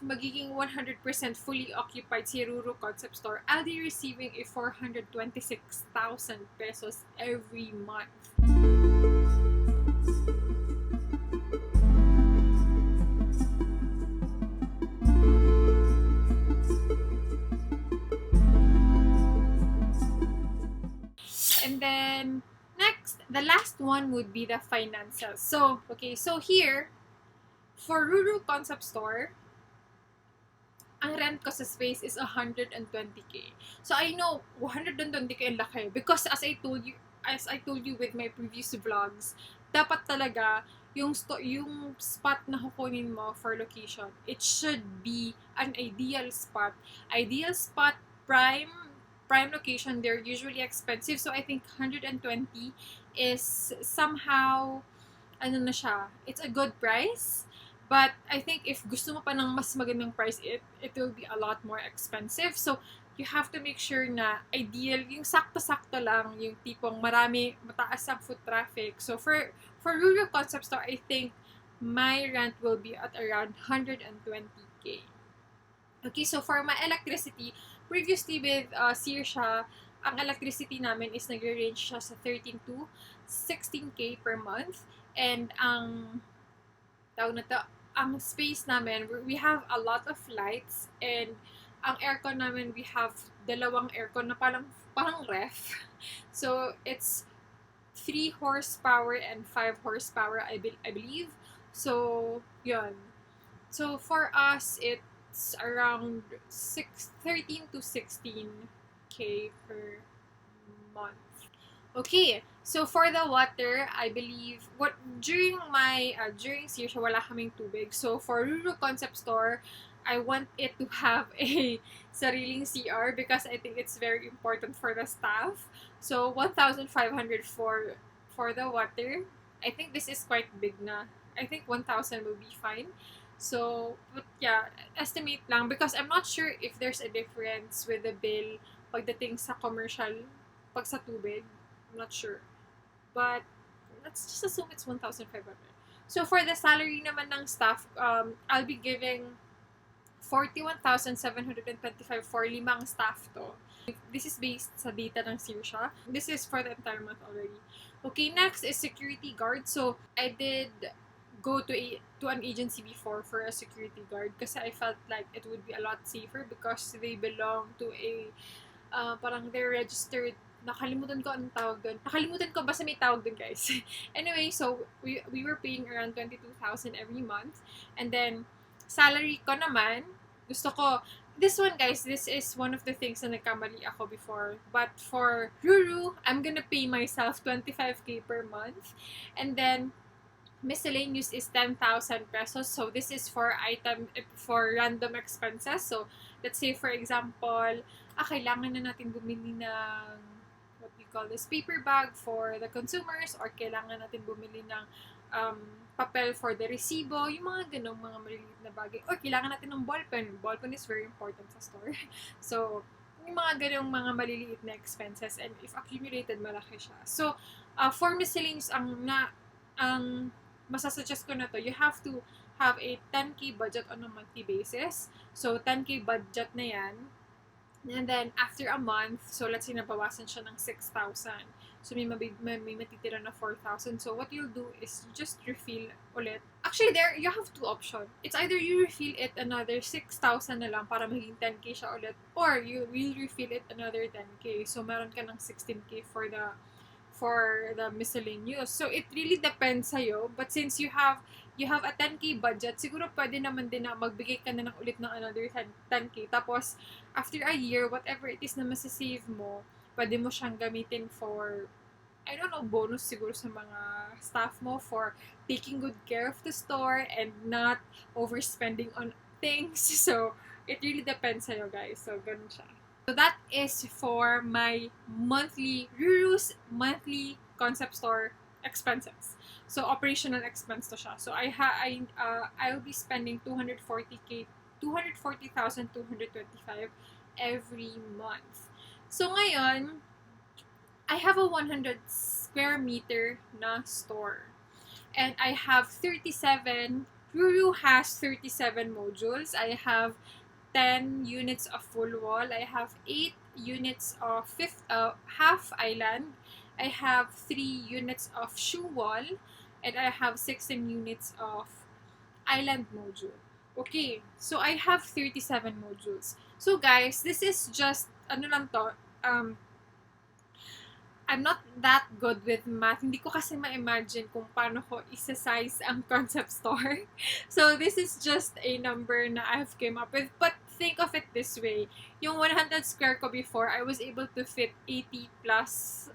magiging 100% fully occupied si Ruru Concept Store, I'll be receiving a 426,000 pesos every month. And then, next, the last one would be the finances. So, okay, so here, for Ruru Concept Store, ang rent ko sa space is 120k. So I know 120k ang laki because as I told you with my previous vlogs, dapat talaga yung spot na kukunin mo for location, it should be an ideal spot. Ideal spot, prime location, they're usually expensive. So I think 120 is somehow ano na siya, it's a good price. But I think if gusto mo pa ng mas magandang price, it will be a lot more expensive. So, you have to make sure na ideal, yung sakto-sakto lang, yung tipong mataas ang foot traffic. So, for Ruru Concept Store, I think my rent will be at around 120k. Okay, so for my electricity, previously with Sirsha, ang electricity namin is nagre-range siya sa 13 to 16k per month. And ang ang space namin, we have a lot of lights, and ang aircon namin, we have dalawang aircon na parang ref. So, it's 3 horsepower and 5 horsepower, I believe. So, yun. So, for us, it's around 13 to 16k per month. Okay, so for the water, I believe during Sirsha, wala kaming tubig. So for Ruru Concept Store, I want it to have a sariling CR because I think it's very important for the staff. So 1,500 for the water. I think this is quite big na. I think 1,000 will be fine. So, but yeah, estimate lang because I'm not sure if there's a difference with the bill pagdating sa commercial, pag sa tubig. I'm not sure. But, let's just assume it's 1,500. So, for the salary naman ng staff, I'll be giving 41,725 for 5 staff to. This is based sa data ng Sirsha. This is for the entire month already. Okay, next is security guard. So, I did go to an agency before for a security guard kasi I felt like it would be a lot safer because they belong to a parang they're registered. Nakalimutan ko anong tawag doon. Nakalimutan ko basta may tawag doon, guys. Anyway, so we were paying around 22,000 every month. And then salary ko naman, gusto ko this one, guys, this is one of the things na nagkamali ako before. But for Ruru, I'm gonna pay myself 25k per month. And then miscellaneous is 10,000 pesos. So this is for random expenses. So let's say for example, kailangan na natin bumili ng what we call this paper bag for the consumers, or kailangan natin bumili ng papel for the resibo, yung mga ganong mga maliliit na bagay, or kailangan natin ng ballpen. Ballpen is very important sa store. So yung mga ganong mga maliliit na expenses, and if accumulated, malaki siya. So for miscellaneous, ang masasuggest ko na to, you have to have a 10k budget on a monthly basis. So 10k budget na yan. And then, after a month, so let's say nabawasan siya ng 6,000. So, may matitira na 4,000. So, what you'll do is you just refill ulit. Actually, there, you have two options. It's either you refill it another 6,000 na lang para maging 10k siya ulit, or you will refill it another 10k. So, meron ka ng 16k for the miscellaneous. So, it really depends sa'yo. But since you have a 10k budget, siguro pwede naman din na magbigay ka na ng ulit ng another 10k. Tapos, after a year, whatever it is na masasave mo, pwede mo siyang gamitin for, I don't know, bonus siguro sa mga staff mo for taking good care of the store and not overspending on things. So, it really depends sa'yo, guys. So, ganun siya. So, that is for my Ruru's monthly concept store expenses. So, operational expense to siya. So, I'll be spending 240,225 every month. So, ngayon, I have a 100 square meter na store. And I have 37 Ruru has 37 modules. I have 10 units of full wall. I have 8 units of half island. I have 3 units of shoe wall. And I have 16 units of island module. Okay, so I have 37 modules. So guys, this is just, ano lang to, I'm not that good with math. Hindi ko kasi ma-imagine kung paano ko isa-size ang concept store. So, this is just a number na I've came up with. But think of it this way. Yung 100 square ko before, I was able to fit 80 plus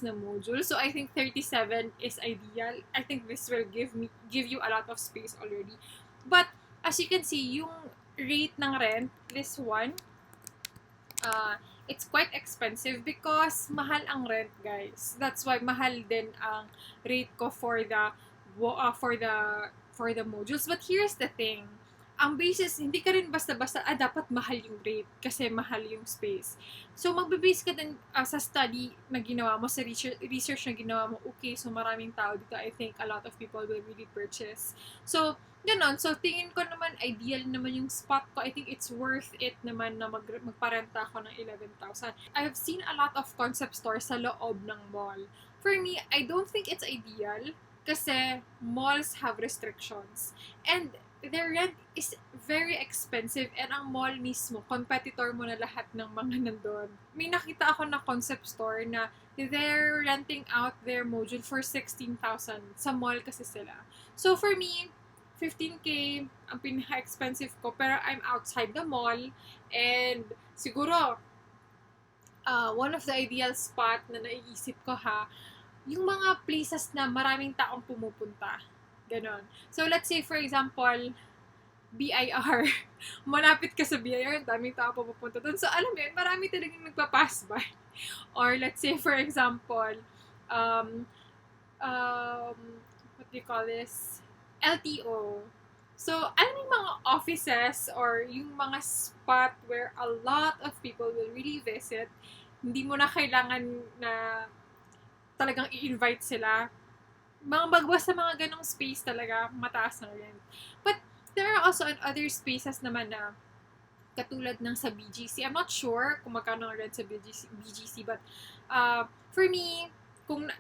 na module. So, I think 37 is ideal. I think this will give you a lot of space already. But, as you can see, yung rate ng rent, this one, it's quite expensive because mahal ang rent, guys. That's why mahal din ang rate ko for the modules. But here's the thing. Ang basis, hindi ka rin basta-basta, dapat mahal yung rate kasi mahal yung space. So, magbe-base ka din sa study na ginawa mo, sa research na ginawa mo. Okay, so maraming tao dito. I think a lot of people will really purchase. So, ganon. So, tingin ko naman, ideal naman yung spot ko. I think it's worth it naman na magparenta ako ng 11,000. I have seen a lot of concept stores sa loob ng mall. For me, I don't think it's ideal kasi malls have restrictions. And their rent is very expensive and ang mall mismo, competitor mo na lahat ng mga nandun. May nakita ako na concept store na they're renting out their module for 16,000. Sa mall kasi sila. So for me, 15K ang pinaka-expensive ko pero I'm outside the mall and siguro one of the ideal spot na naiisip ko yung mga places na maraming taong pumupunta. Ganon. So, let's say, for example, BIR. Malapit ka sa BIR, daming tao pupunta doon. So, alam mo yun, marami talagang nagpa-pass by. Or, let's say, for example, what do you call this? LTO. So, alam mo yung mga offices or yung mga spot where a lot of people will really visit, hindi mo na kailangan na talagang i-invite sila. Mga bagwas sa mga ganong space talaga, mataas na rent. But there are also other spaces naman na katulad ng sa BGC. I'm not sure kung magkano ang rent sa BGC but for me,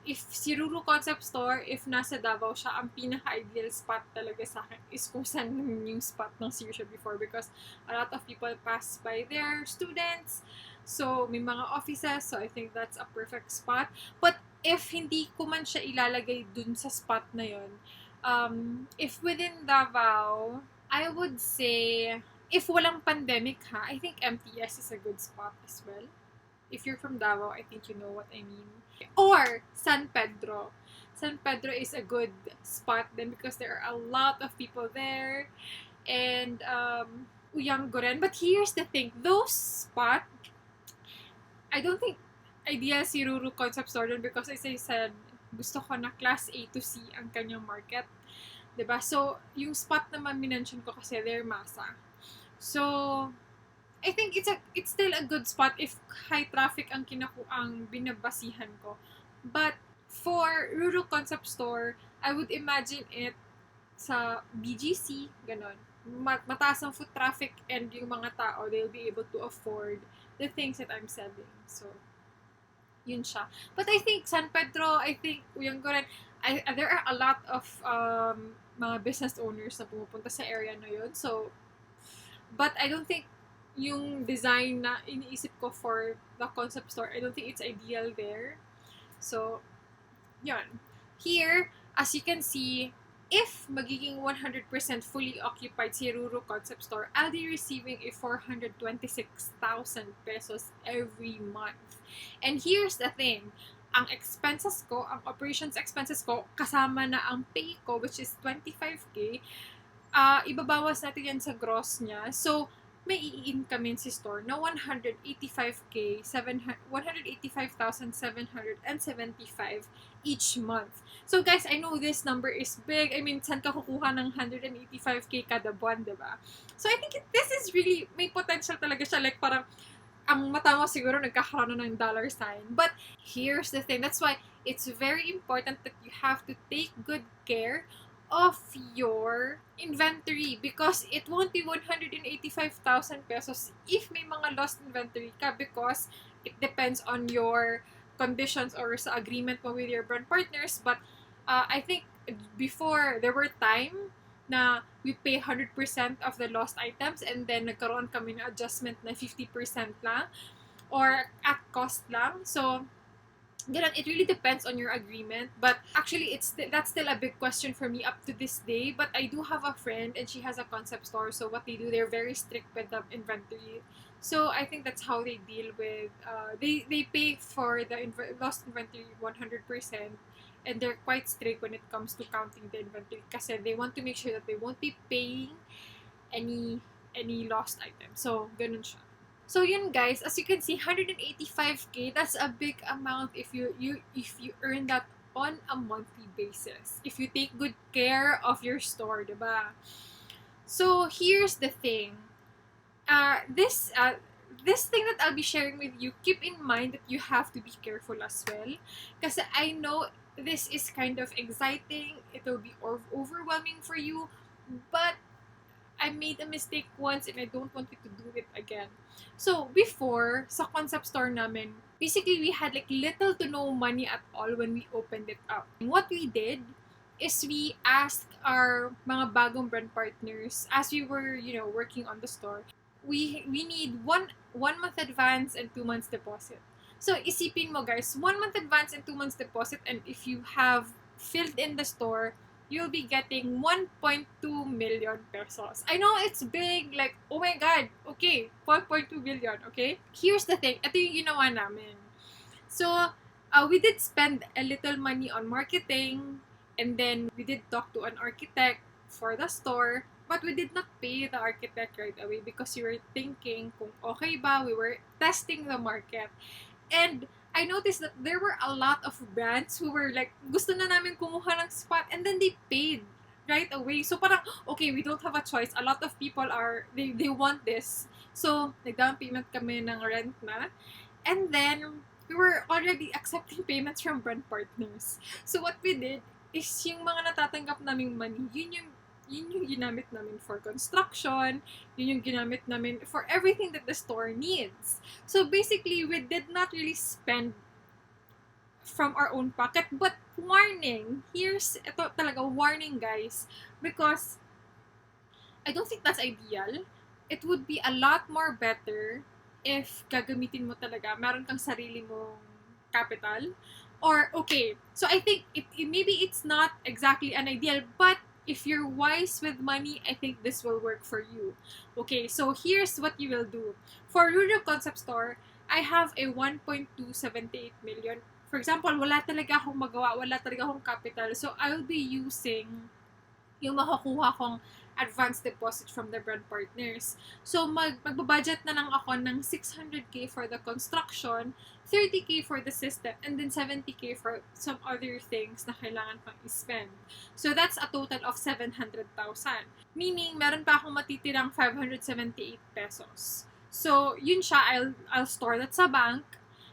if si Ruru Concept Store, if nasa Davao siya, ang pinaka-ideal spot talaga sa akin is kung saan yung spot ng Sirsha before because a lot of people pass by there, students, so may mga offices, so I think that's a perfect spot. But if hindi ko man siya ilalagay dun sa spot na yun, if within Davao, I would say, if walang pandemic I think MTS is a good spot as well. If you're from Davao, I think you know what I mean. Or San Pedro. San Pedro is a good spot then because there are a lot of people there. And Uyanggoren. But here's the thing, those spots, I don't think ideal si Ruru Concept Store dun because as I said, gusto ko na class A to C ang kanyang market. Diba? So, yung spot naman minention ko kasi they're masa. So, I think it's still a good spot if high traffic ang binabasihan ko. But for Ruru Concept Store, I would imagine it sa BGC, ganon. Mataas ang foot traffic and yung mga tao, they'll be able to afford the things that I'm selling. So, yun siya. But I think San Pedro, I think Uyanggoren, there are a lot of mga business owners na pumupunta sa area na yun. So, but I don't think yung design na iniisip ko for the concept store, I don't think it's ideal there. So, yun. Here, as you can see, if magiging 100% fully occupied si Ruru Concept Store, I'll be receiving a 426,000 pesos every month. And here's the thing, ang expenses ko, ang operations expenses ko, kasama na ang pay ko, which is 25K, ibabawas natin yan sa gross niya. So, may i-income si store na 185,775 each month. So guys, I know this number is big. I mean, saan ka kukuha ng 185K kada buwan, diba? So I think this is really, may potential talaga siya. Like parang, ang mata mo siguro nagkakaroon na ng dollar sign. But here's the thing. That's why it's very important that you have to take good care of your inventory because it won't be 185,000 pesos if may mga lost inventory ka because it depends on your conditions or sa agreement mo with your brand partners. But I think before, there were time na we pay 100% of the lost items and then nagkaroon kami ng adjustment na 50% lang or at cost lang. So, ganun, it really depends on your agreement. But actually, that's still a big question for me up to this day. But I do have a friend and she has a concept store. So what they do, they're very strict with the inventory. So I think that's how they deal with, they pay for the lost inventory 100%. And they're quite strict when it comes to counting the inventory kasi they want to make sure that they won't be paying any lost item. So, ganun siya. So yun guys, as you can see, 185k, that's a big amount if you earn that on a monthly basis. If you take good care of your store, diba? So here's the thing. This thing that I'll be sharing with you, keep in mind that you have to be careful as well. Kasi I know this is kind of exciting, it will be overwhelming for you, but I made a mistake once and I don't want you to do it again. So, before, sa concept store namin, basically we had like little to no money at all when we opened it up. And what we did is we asked our mga bagong brand partners as we were, working on the store, we need one month advance and 2 months deposit. So, isipin mo guys, 1 month advance and 2 months deposit, and if you have filled in the store, you'll be getting 1.2 million pesos. I know it's big, like, oh my God, okay, 1.2 million, okay? Here's the thing, ito yung ginawa namin. So, we did spend a little money on marketing, and then we did talk to an architect for the store, but we did not pay the architect right away because we were thinking kung okay ba, we were testing the market. And I noticed that there were a lot of brands who were like, gusto na namin kumuha ng spot, and then they paid right away. So parang, okay, we don't have a choice. A lot of people they want this. So, nag-down payment kami ng rent na. And then, we were already accepting payments from brand partners. So what we did is yung mga natatanggap naming money, yun yung ginamit namin for construction, yun yung ginamit namin for everything that the store needs. So basically, we did not really spend from our own pocket, but warning, ito talaga, warning guys, because I don't think that's ideal. It would be a lot more better if gagamitin mo talaga, meron kang sarili mong capital, or okay, so I think maybe it's not exactly an ideal, but if you're wise with money, I think this will work for you. Okay, so here's what you will do. For Rural Concept Store, I have a 1.278 million. For example, wala talaga akong magawa, wala talaga akong capital. So, I'll be using yung makukuha kong advance deposit from the brand partners. So, magbabudget na lang ako ng 600k for the construction, 30k for the system, and then 70k for some other things na kailangan pang i-spend. So, that's a total of 700,000. Meaning, meron pa akong matitirang 578 pesos. So, yun siya, I'll store that sa bank.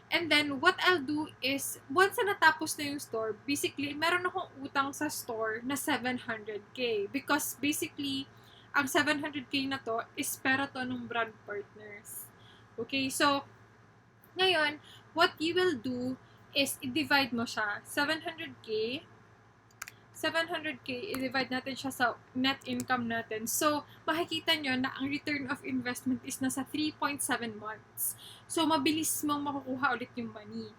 And then, what I'll do is, once na natapos na yung store, basically, meron akong utang sa store na 700k. Because, basically, ang 700k na to is pera to ng brand partners. Okay, so, ngayon, what you will do is, i-divide mo siya. 700k, i-divide natin siya sa net income natin. So, makikita nyo na ang return of investment is nasa 3.7 months. So, mabilis mong makukuha ulit yung money.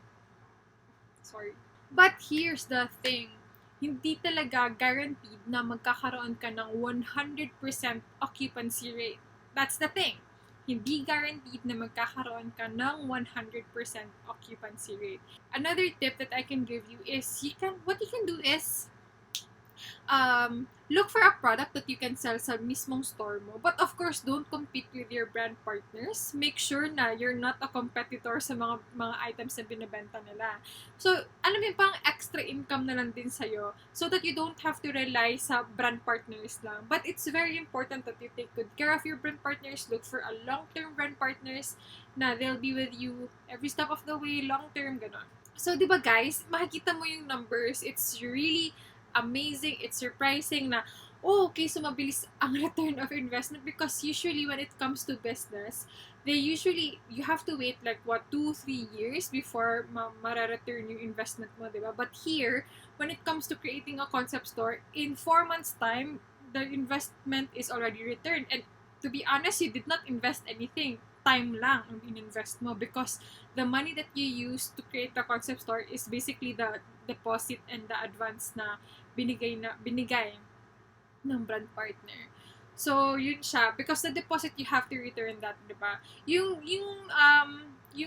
Sorry. But here's the thing. Hindi talaga guaranteed na magkakaroon ka ng 100% occupancy rate. That's the thing. Hindi guaranteed na magkakaroon ka ng 100% occupancy rate. Another tip that I can give you is, what you can do is, look for a product that you can sell sa mismong store mo. But of course, don't compete with your brand partners. Make sure na you're not a competitor sa mga items na binibenta nila. So, alam mo, pang extra income na lang din sa'yo so that you don't have to rely sa brand partners lang. But it's very important that you take good care of your brand partners. Look for a long-term brand partners na they'll be with you every step of the way, long-term, gano'n. So, di ba guys, makikita mo yung numbers. It's really amazing, it's surprising na, oh, okay, so mabilis ang return of investment because usually when it comes to business, you have to wait like, 2-3 years before ma-return yung investment mo, diba? But here, when it comes to creating a concept store, in 4 months' time, the investment is already returned. And to be honest, you did not invest anything. Time lang ang ininvest mo because the money that you use to create the concept store is basically the deposit and the advance na binigay ng brand partner. So, yun siya. Because the deposit, you have to return that, di ba? Yung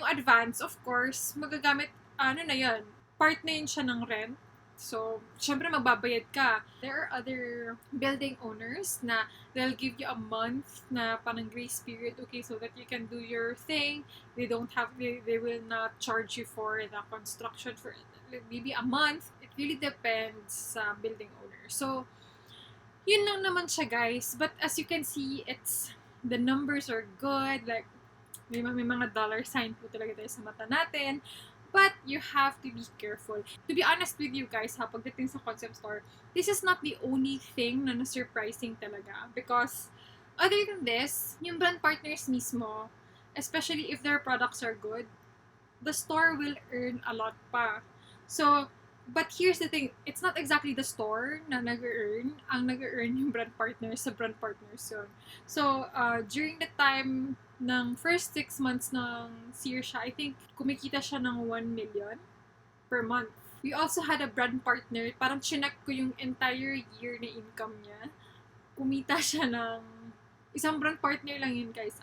advance, of course, magagamit, na yun, part na yun siya ng rent. So, syempre magbabayad ka. There are other building owners na they'll give you a month na parang grace period, okay, so that you can do your thing. They will not charge you for the construction for maybe a month. It really depends sa building owner. So, yun lang naman siya, guys. But as you can see, the numbers are good. Like, may mga dollar sign po talaga tayo sa mata natin. But you have to be careful. To be honest with you guys, pagdating sa concept store, this is not the only thing na surprising talaga. Because other than this, yung brand partners mismo, especially if their products are good, the store will earn a lot pa. So, but here's the thing, it's not exactly the store na nag-earn. Ang nag-earn yung brand partners sa brand partners yun. So, during the time ng first 6 months ng year siya, I think kumikita siya ng 1 million per month. We also had a brand partner, parang chinek ko yung entire year na income niya. Kumita siya ng, isang brand partner lang yun guys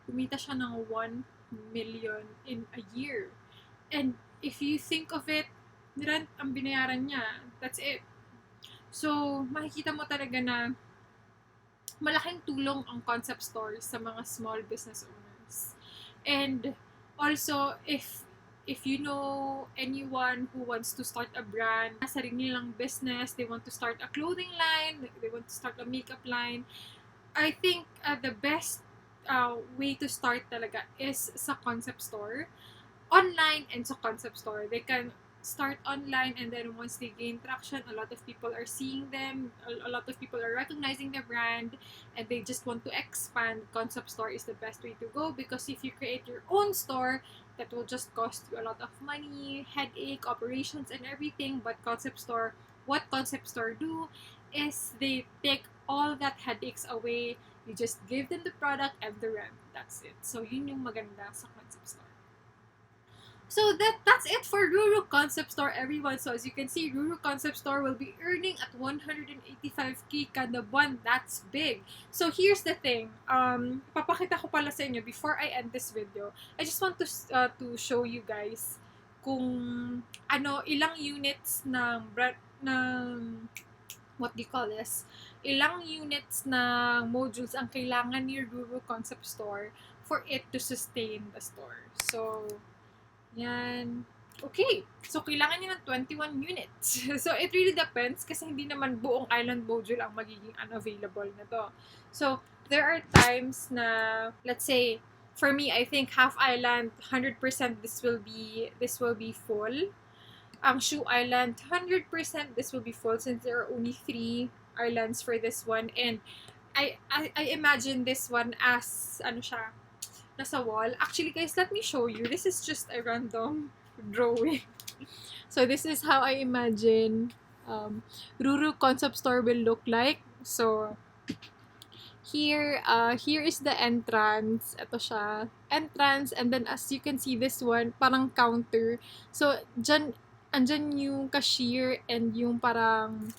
kumita siya ng 1 million in a year. And if you think of it, rent ang binayaran niya. That's it. So, makikita mo talaga na malaking tulong ang concept stores sa mga small business owners. And also, if you know anyone who wants to start a brand, sarili nilang business, they want to start a clothing line, they want to start a makeup line, I think the best way to start talaga is sa concept store. Online and sa concept store. They can start online, and then once they gain traction, a lot of people are seeing them, a lot of people are recognizing the brand, and they just want to expand. Concept store is the best way to go because if you create your own store, that will just cost you a lot of money, headache, operations, and everything. But what concept store do is they take all that headaches away. You just give them the product and the rent. That's it. So yun yung maganda sa concept store. So that's it for Ruru Concept Store, everyone. So as you can see, Ruru Concept Store will be earning at 185k kada buwan. That's big. So here's the thing. Papakita ko pala sa inyo before I end this video. I just want to show you guys kung ilang units ng what do you call this? Ilang units na modules ang kailangan ni Ruru Concept Store for it to sustain the store. So yan. Okay. So, kailangan niya ng 21 units. So, it really depends kasi hindi naman buong island module ang magiging unavailable na to. So, there are times na, let's say, for me, I think half island, 100% this will be full. Ang shoe island, 100% this will be full since there are only 3 islands for this one. And I imagine this one as, nasa wall. Actually, guys, let me show you. This is just a random drawing. So, this is how I imagine Ruru Concept Store will look like. So, here is the entrance. Ito siya. Entrance. And then, as you can see, this one, parang counter. So, andyan yung cashier and yung parang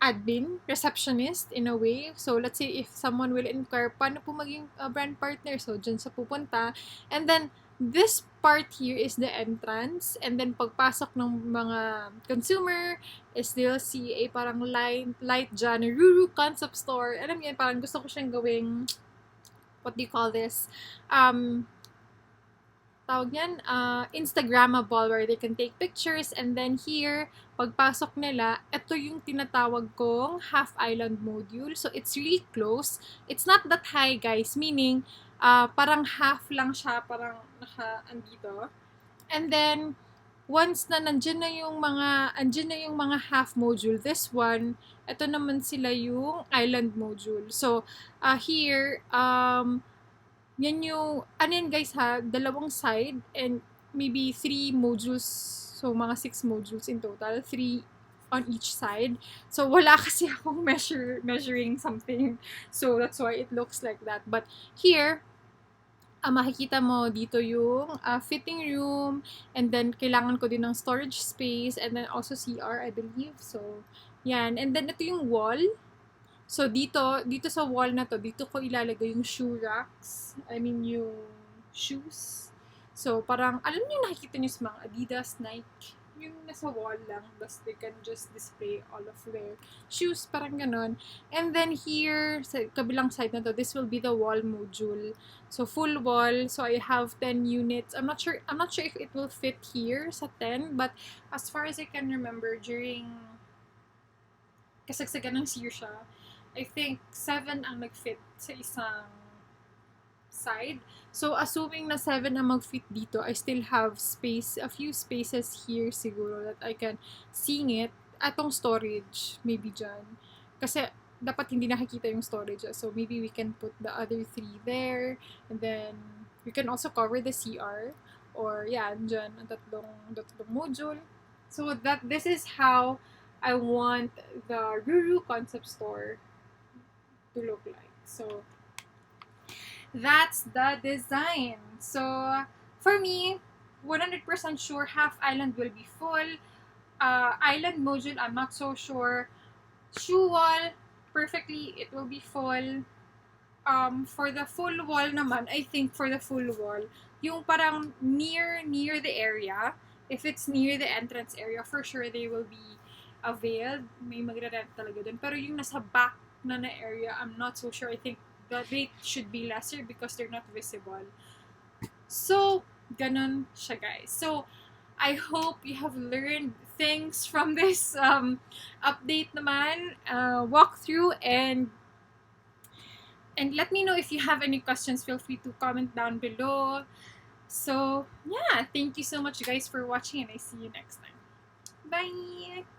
admin, receptionist in a way. So, let's say if someone will inquire, paano po maging brand partner? So, dyan sa pupunta. And then, this part here is the entrance. And then, pagpasok ng mga consumer is they'll see a parang light dyan, Ruru Concept Store. Alam niyo, parang gusto ko siyang gawing, what do you call this? Tawag yan, Instagrammable, where they can take pictures. And then here, pagpasok nila, ito yung tinatawag kong half island module. So, it's really close. It's not that high, guys. Meaning, parang half lang siya, parang andito. And then, once na andyan na yung mga half module, this one, ito naman sila yung island module. So, here, yan yung, ano yan guys ha, dalawang side and maybe 3 modules, so mga 6 modules in total, 3 on each side. So, wala kasi akong measuring something. So, that's why it looks like that. But here, makikita mo dito yung fitting room, and then kailangan ko din ng storage space, and then also CR, I believe. So, yan. And then, ito yung wall. So, dito sa wall na to, dito ko ilalagay yung shoe racks. I mean, yung shoes. So, parang, alam niyo, nakikita niyo sa mga Adidas, Nike, yung nasa wall lang, thus they can just display all of their shoes, parang ganon. And then here, sa kabilang side na to, this will be the wall module. So, full wall. So, I have 10 units. I'm not sure if it will fit here sa 10, but as far as I can remember, during kasagsagan ng Sirsha, I think 7 ang nag-fit sa isang side. So, assuming na 7 ang mag-fit dito, I still have space, a few spaces here siguro that I can sing it. Atong storage, maybe dyan. Kasi, dapat hindi nakikita yung storage. So, maybe we can put the other 3 there. And then, we can also cover the CR. Or, yeah, dyan, ang tatlong module. So, this is how I want the Ruru concept store to look like. So, that's the design. So, for me, 100% sure half island will be full. Island module, I'm not so sure. Shoe wall, perfectly, it will be full. For the full wall naman, I think for the full wall, yung parang near the area, if it's near the entrance area, for sure they will be availed. May magre-rent talaga dun. Pero yung nasa back na area, I'm not so sure. I think the rate should be lesser because they're not visible. So, ganun siya guys. So, I hope you have learned things from this update naman, walkthrough, and let me know if you have any questions. Feel free to comment down below. So, yeah, thank you so much guys for watching, and I see you next time. Bye!